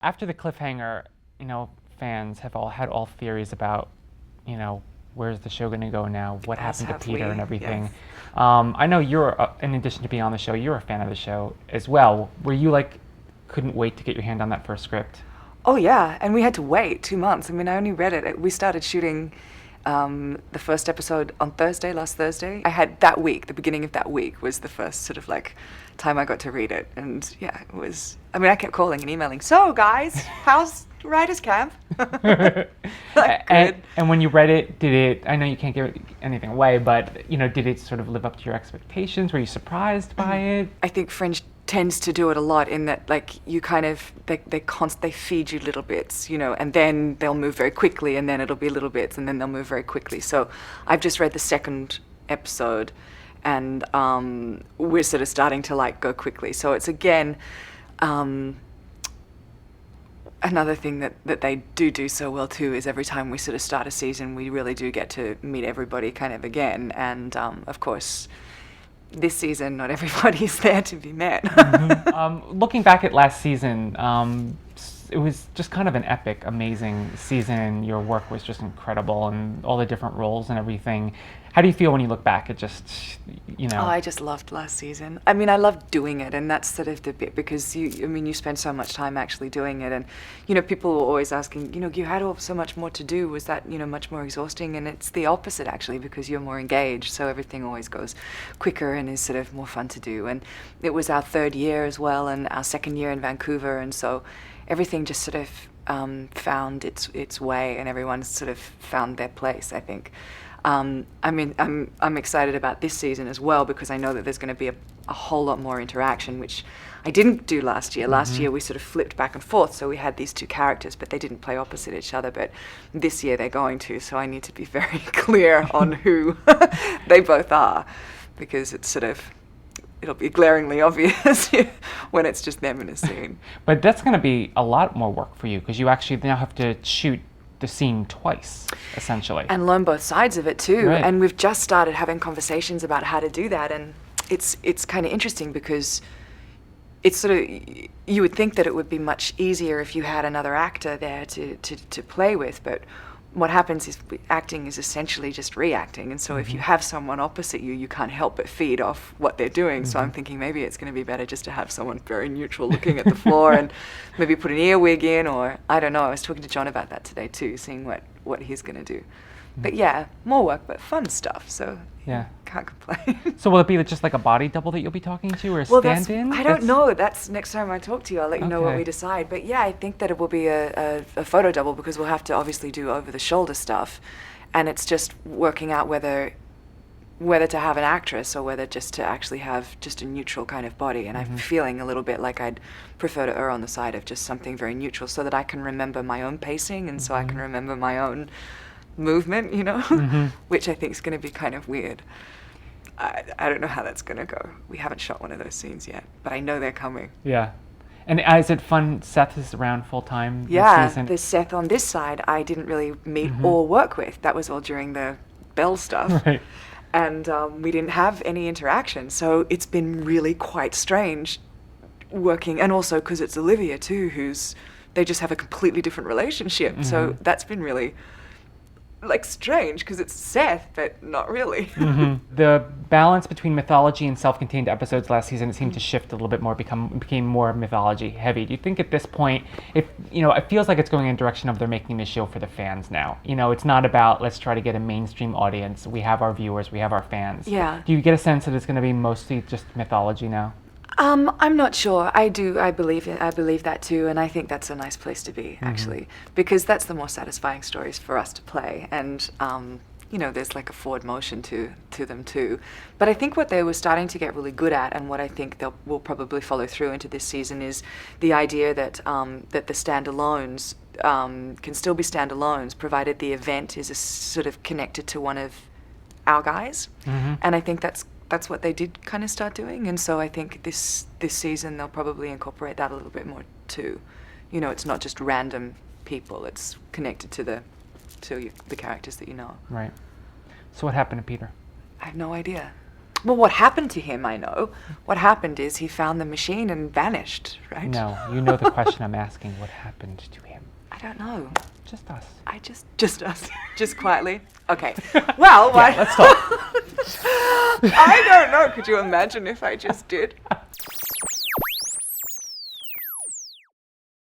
After the cliffhanger, fans have all had all theories about, you know, where's the show going to go now? What As happened to have Peter we, and yes. everything? I know you're, in addition to being on the show, you're a fan of the show as well. Were you like, couldn't wait to get your hand on that first script? Oh yeah, and we had to wait 2 months. I mean, I only read it. We started shooting the first episode on Thursday, last Thursday. I had that week, the beginning of that week was the first sort of like time I got to read it. And yeah, it was, I mean, I kept calling and emailing. So guys, how's writer's camp? Like, and, good. and when you read it, did it? I know you can't give anything away, but did it sort of live up to your expectations? Were you surprised by it? I think Fringe tends to do it a lot in that like you kind of they feed you little bits, and then they'll move very quickly, and then it'll be little bits, and then they'll move very quickly. So I've just read the second episode, and we're sort of starting to like go quickly. So it's again another thing that they do so well too is every time we sort of start a season, we really do get to meet everybody kind of again, and of course this season, not everybody's there to be met. Looking back at last season, it was just kind of an epic, amazing season. Your work was just incredible, and all the different roles and everything. How do you feel when you look back at Oh, I just loved last season. I mean, I loved doing it, and that's sort of the bit because you spend so much time actually doing it, and people were always asking, you had so much more to do. Was that much more exhausting? And it's the opposite actually because you're more engaged, so everything always goes quicker and is sort of more fun to do. And it was our third year as well, and our second year in Vancouver, and so everything just sort of found its way, and everyone sort of found their place, I think. I mean, I'm excited about this season as well because I know that there's going to be a whole lot more interaction, which I didn't do last year. Last year we sort of flipped back and forth, so we had these two characters, but they didn't play opposite each other. But this year they're going to, so I need to be very clear on who they both are, because it'll be glaringly obvious when it's just them in a scene. But that's going to be a lot more work for you because you actually now have to shoot the scene twice, essentially. And learn both sides of it too. Right. And we've just started having conversations about how to do that, and it's kind of interesting because it's sort of, you would think that it would be much easier if you had another actor there to play with, but what happens is acting is essentially just reacting, and so if you have someone opposite you, you can't help but feed off what they're doing. So I'm thinking maybe it's going to be better just to have someone very neutral looking at the floor and maybe put an earwig in, or I don't know. I was talking to John about that today too, seeing what he's going to do. But yeah, more work, but fun stuff. So Yeah. can't complain. So will it be just like a body double that you'll be talking to, or a Well, stand-in? I don't know. That's next time I talk to you. I'll let you know what Okay. we decide. But yeah, I think that it will be a photo double because we'll have to obviously do over-the-shoulder stuff, and it's just working out whether to have an actress or whether just to actually have just a neutral kind of body. And I'm feeling a little bit like I'd prefer to err on the side of just something very neutral so that I can remember my own pacing and so I can remember my own movement, which I think is going to be kind of weird. I don't know how that's going to go. We haven't shot one of those scenes yet, but I know they're coming. Yeah. And is it fun? Seth is around full time Yeah, this season. the Seth on this side I didn't really meet or work with. That was all during the Bell stuff. Right. And we didn't have any interaction, so it's been really quite strange working, and also because it's Olivia too, they just have a completely different relationship, so that's been really like strange because it's Seth, but not really. The balance between mythology and self-contained episodes last season, it seemed to shift a little bit more, became more mythology heavy. Do you think at this point, if it feels like it's going in a direction of they're making the show for the fans now? It's not about let's try to get a mainstream audience. We have our viewers, we have our fans. Yeah. Do you get a sense that it's going to be mostly just mythology now? I'm not sure. I do. I believe it. I believe that too, and I think that's a nice place to be, actually, because that's the more satisfying stories for us to play, and there's like a forward motion to them too. But I think what they were starting to get really good at, and what I think will probably follow through into this season, is the idea that that the standalones can still be standalones, provided the event is sort of connected to one of our guys, and I think that's what they did kind of start doing, and so I think this season they'll probably incorporate that a little bit more too. It's not just random people; it's connected to the characters that you know. Right. So what happened to Peter? I have no idea. Well, what happened to him, I know. What happened is he found the machine and vanished, right? No, you know the question I'm asking. What happened to him? I don't know. Just us. Just us. Just quietly. Okay. Well, why? Yeah, let's talk. I don't know. Could you imagine if I just did?